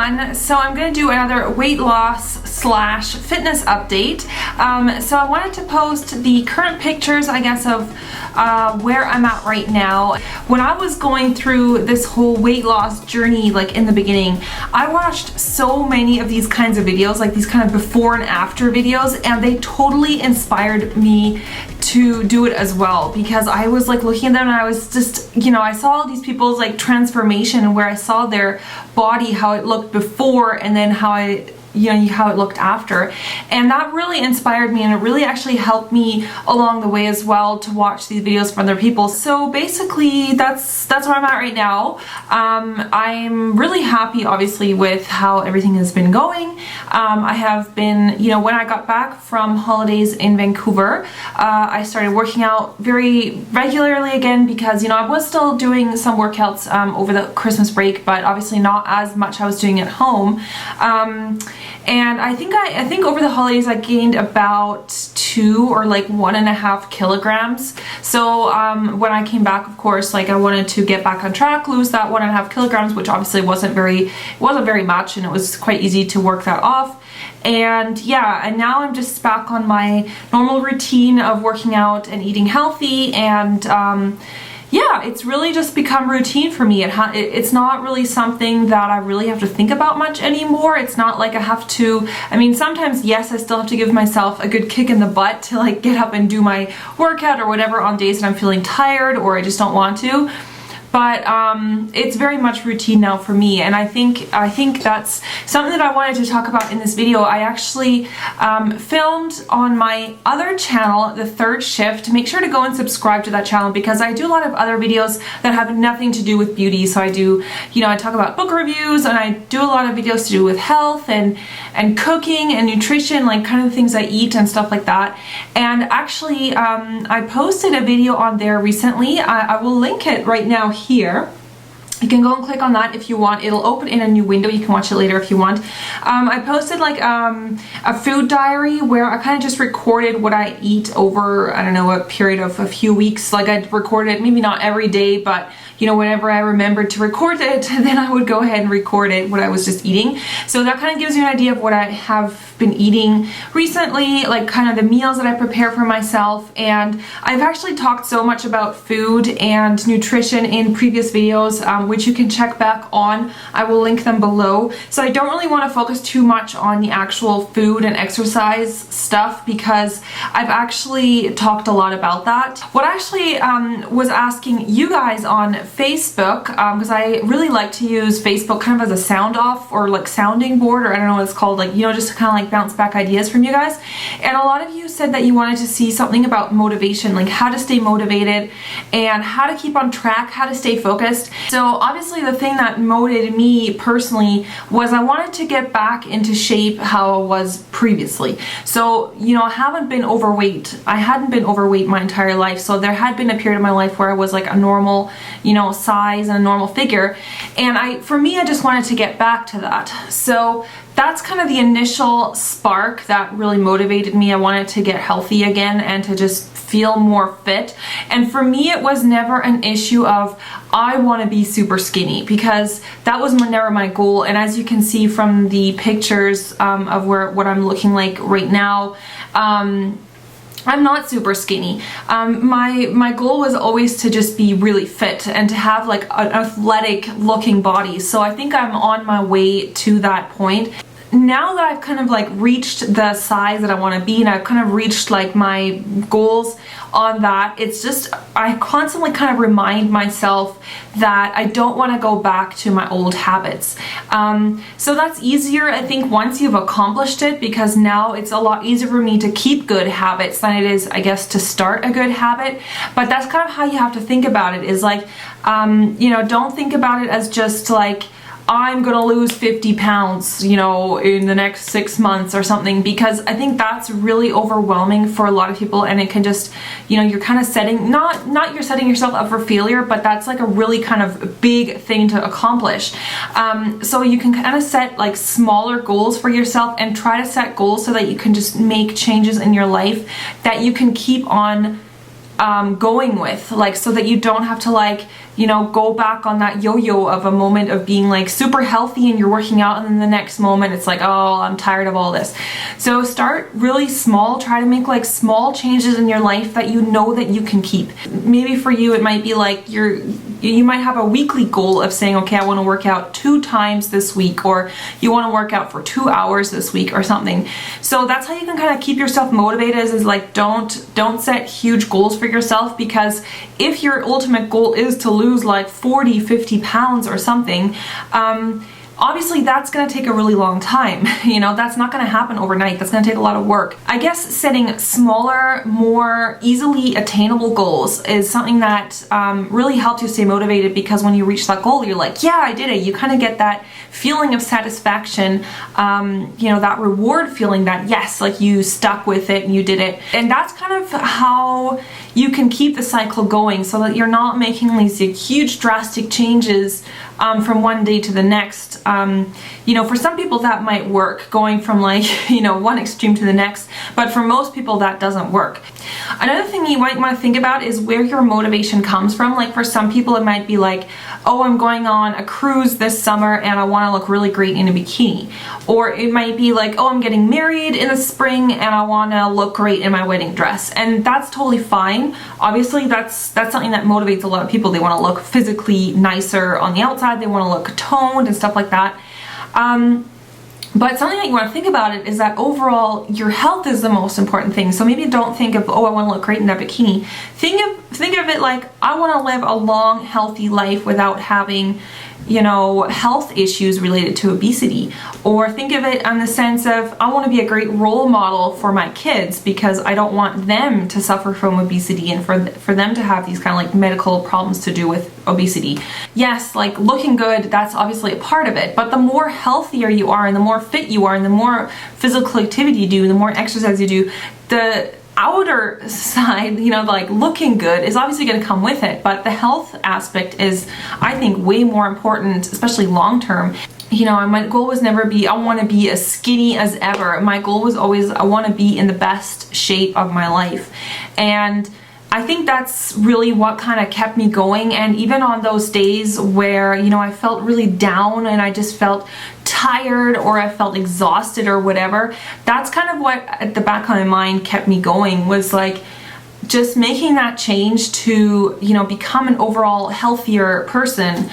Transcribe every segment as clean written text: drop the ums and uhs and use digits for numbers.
everyone. So I'm going to do another weight loss / fitness update. So I wanted to post the current pictures, I guess, of where I'm at right now. When I was going through this whole weight loss journey, like in the beginning, I watched so many of these kinds of videos, like these kind of before and after videos, and they totally inspired me to do it as well, because I was like looking at them and I was just, I saw all these people's like transformation, where I saw their body, how it looked before, and then how it looked after, and that really inspired me, and it really actually helped me along the way as well to watch these videos from other people. So basically that's where I'm at right now. I'm really happy, obviously, with how everything has been going. I have been, when I got back from holidays in Vancouver, I started working out very regularly again, because I was still doing some workouts over the Christmas break, but obviously not as much I was doing at home. And I think over the holidays I gained about 2 or like 1.5 kilograms. So when I came back, of course, like I wanted to get back on track, lose that 1.5 kilograms, which obviously wasn't very much, and it was quite easy to work that off. And yeah, and now I'm just back on my normal routine of working out and eating healthy, and yeah, it's really just become routine for me. It's not really something that I really have to think about much anymore. It's not like I have to, sometimes, yes, I still have to give myself a good kick in the butt to like get up and do my workout or whatever on days that I'm feeling tired or I just don't want to. But it's very much routine now for me, and I think that's something that I wanted to talk about in this video. I actually filmed on my other channel, The Third Shift. Make sure to go and subscribe to that channel, because I do a lot of other videos that have nothing to do with beauty. So I do, I talk about book reviews, and I do a lot of videos to do with health and cooking and nutrition, like kind of things I eat and stuff like that. And actually, I posted a video on there recently. I will link it right now here. You can go and click on that if you want. It'll open in a new window. You can watch it later if you want. I posted like a food diary where I kind of just recorded what I eat over, I don't know, a period of a few weeks. Like I recorded, maybe not every day, but whenever I remembered to record it, then I would go ahead and record it, what I was just eating. So that kind of gives you an idea of what I have been eating recently, like kind of the meals that I prepare for myself. And I've actually talked so much about food and nutrition in previous videos, which you can check back on. I will link them below. So I don't really want to focus too much on the actual food and exercise stuff, because I've actually talked a lot about that. What I actually was asking you guys on Facebook, because I really like to use Facebook kind of as a sound off or like sounding board, or I don't know what it's called, like just to kind of like bounce back ideas from you guys. And a lot of you said that you wanted to see something about motivation, like how to stay motivated and how to keep on track, how to stay focused. So obviously the thing that motivated me personally was I wanted to get back into shape how I was previously. So I haven't been overweight. I hadn't been overweight my entire life. So there had been a period of my life where I was like a normal size and a normal figure, and for me I just wanted to get back to that. So that's kind of the initial spark that really motivated me. I wanted to get healthy again and to just feel more fit. And for me, it was never an issue of I want to be super skinny, because that was never my goal. And as you can see from the pictures of what I'm looking like right now, I'm not super skinny. My goal was always to just be really fit and to have like an athletic looking body. So I think I'm on my way to that point. Now that I've kind of like reached the size that I want to be, and I've kind of reached like my goals on that, it's just, I constantly kind of remind myself that I don't want to go back to my old habits. So that's easier, I think, once you've accomplished it, because now it's a lot easier for me to keep good habits than it is, I guess, to start a good habit. But that's kind of how you have to think about it, is like, don't think about it as just like, I'm gonna lose 50 pounds, in the next 6 months or something, because I think that's really overwhelming for a lot of people, and it can just, you're kind of setting, not you're setting yourself up for failure, but that's like a really kind of big thing to accomplish. So you can kind of set like smaller goals for yourself and try to set goals so that you can just make changes in your life that you can keep on going with, like, so that you don't have to, like, you know, go back on that yo-yo of a moment of being like super healthy and you're working out, and then the next moment it's like, oh, I'm tired of all this. So start really small. Try to make like small changes in your life that you know that you can keep. Maybe for you it might be like you might have a weekly goal of saying, okay, I want to work out 2 times this week, or you want to work out for 2 hours this week or something. So that's how you can kind of keep yourself motivated, is like don't set huge goals for yourself, because if your ultimate goal is to lose like 40, 50 pounds or something, obviously that's going to take a really long time. You know, that's not going to happen overnight. That's going to take a lot of work. I guess setting smaller, more easily attainable goals is something that really helps you stay motivated, because when you reach that goal, you're like, yeah, I did it. You kind of get that feeling of satisfaction, you know, that reward feeling that, yes, like you stuck with it and you did it. And that's kind of how you can keep the cycle going, so that you're not making these huge drastic changes from one day to the next. You know, for some people that might work, going from like, you know, one extreme to the next, but for most people that doesn't work. Another thing you might want to think about is where your motivation comes from. Like for some people it might be like, oh, I'm going on a cruise this summer and I want to look really great in a bikini. Or it might be like, oh, I'm getting married in the spring and I want to look great in my wedding dress. And that's totally fine. Obviously that's something that motivates a lot of people. They want to look physically nicer on the outside. They want to look toned and stuff like that. But something that you want to think about it is that overall your health is the most important thing. So maybe don't think of, oh, I want to look great in that bikini. Think of it like, I want to live a long, healthy life without having, you know, health issues related to obesity. Or think of it in the sense of, I want to be a great role model for my kids, because I don't want them to suffer from obesity and for them to have these kind of like medical problems to do with obesity. Yes, like looking good, that's obviously a part of it, but the more healthier you are and the more fit you are and the more physical activity you do and the more exercise you do, the outer side, you know, like looking good is obviously going to come with it, but the health aspect is, I think, way more important, especially long term. You know, my goal was never I want to be as skinny as ever. My goal was always, I want to be in the best shape of my life. And I think that's really what kind of kept me going. And even on those days where, you know, I felt really down and I just felt tired or I felt exhausted or whatever, that's kind of what at the back of my mind kept me going, was like just making that change to, you know, become an overall healthier person.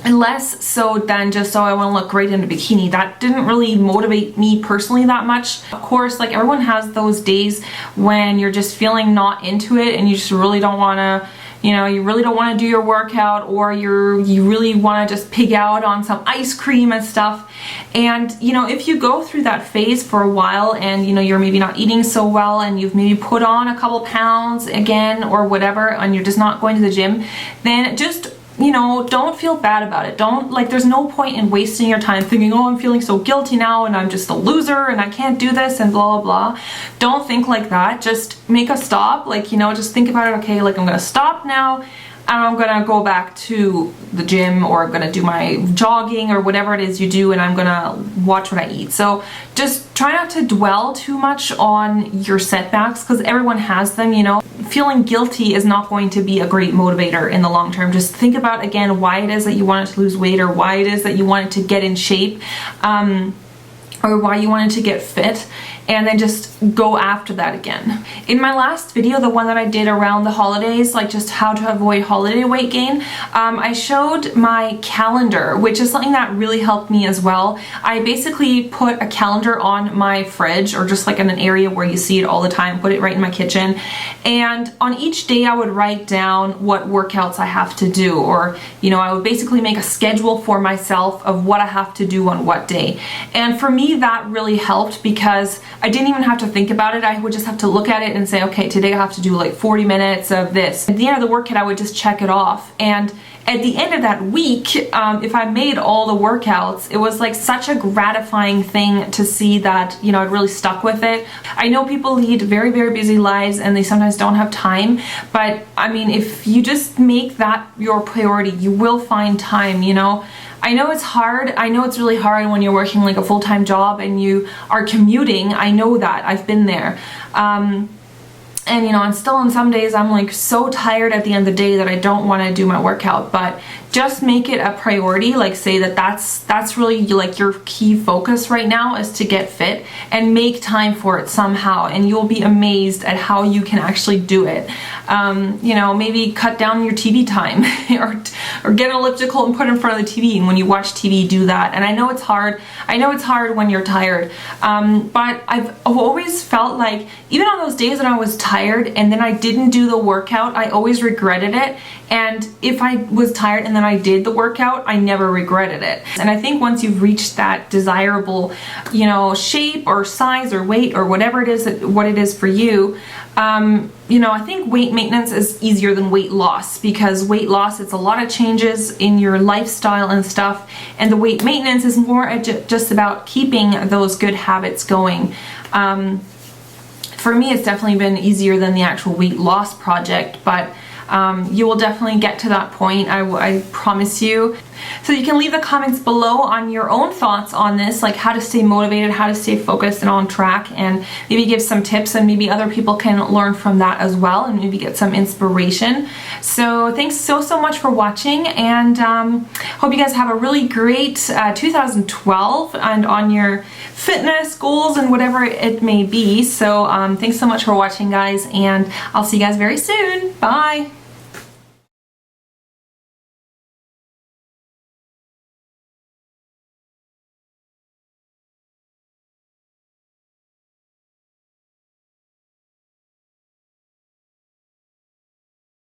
And less so than just, oh, I want to look great in a bikini. That didn't really motivate me personally that much. Of course, like everyone has those days when you're just feeling not into it and you just really don't want to, you know, you really don't want to do your workout, or you really want to just pig out on some ice cream and stuff. And, you know, if you go through that phase for a while and, you know, you're maybe not eating so well and you've maybe put on a couple pounds again or whatever, and you're just not going to the gym, then just, you know, don't feel bad about it. Don't, like, there's no point in wasting your time thinking, oh, I'm feeling so guilty now and I'm just a loser and I can't do this and blah, blah, blah. Don't think like that. Just make a stop. Like, you know, just think about it. Okay, like I'm going to stop now and I'm going to go back to the gym, or I'm going to do my jogging or whatever it is you do, and I'm going to watch what I eat. So just try not to dwell too much on your setbacks, because everyone has them, you know. Feeling guilty is not going to be a great motivator in the long term. Just think about, again, why it is that you wanted to lose weight, or why it is that you wanted to get in shape, or why you wanted to get fit, and then just go after that again. In my last video, the one that I did around the holidays, like just how to avoid holiday weight gain, I showed my calendar, which is something that really helped me as well. I basically put a calendar on my fridge, or just like in an area where you see it all the time, put it right in my kitchen. And on each day I would write down what workouts I have to do, or, you know, I would basically make a schedule for myself of what I have to do on what day. And for me, that really helped, because I didn't even have to think about it. I would just have to look at it and say, okay, today I have to do like 40 minutes of this. At the end of the workout, I would just check it off. And at the end of that week, if I made all the workouts, it was like such a gratifying thing to see that, you know, I'd really stuck with it. I know people lead very, very busy lives and they sometimes don't have time, but I mean, if you just make that your priority, you will find time, you know. I know it's hard. I know it's really hard when you're working like a full-time job and you are commuting. I know that. I've been there. And you know, and still on some days I'm like so tired at the end of the day that I don't want to do my workout, but just make it a priority. Like say that that's really like your key focus right now is to get fit, and make time for it somehow, and you'll be amazed at how you can actually do it. You know, maybe cut down your TV time or get an elliptical and put it in front of the TV, and when you watch TV, do that. And I know it's hard. I know it's hard when you're tired, but I've always felt like even on those days that I was tired and then I didn't do the workout, I always regretted it. And if I was tired and then I did the workout, I never regretted it. And I think once you've reached that desirable, you know, shape or size or weight or whatever it is, what it is for you, you know, I think weight maintenance is easier than weight loss, because weight loss, it's a lot of changes in your lifestyle and stuff, and the weight maintenance is more just about keeping those good habits going. For me, it's definitely been easier than the actual weight loss project, but you will definitely get to that point, I promise you. So you can leave the comments below on your own thoughts on this, like how to stay motivated, how to stay focused and on track, and maybe give some tips, and maybe other people can learn from that as well, and maybe get some inspiration. So thanks so much for watching, and hope you guys have a really great 2012 and on your fitness goals and whatever it may be. So thanks so much for watching, guys, and I'll see you guys very soon. Bye.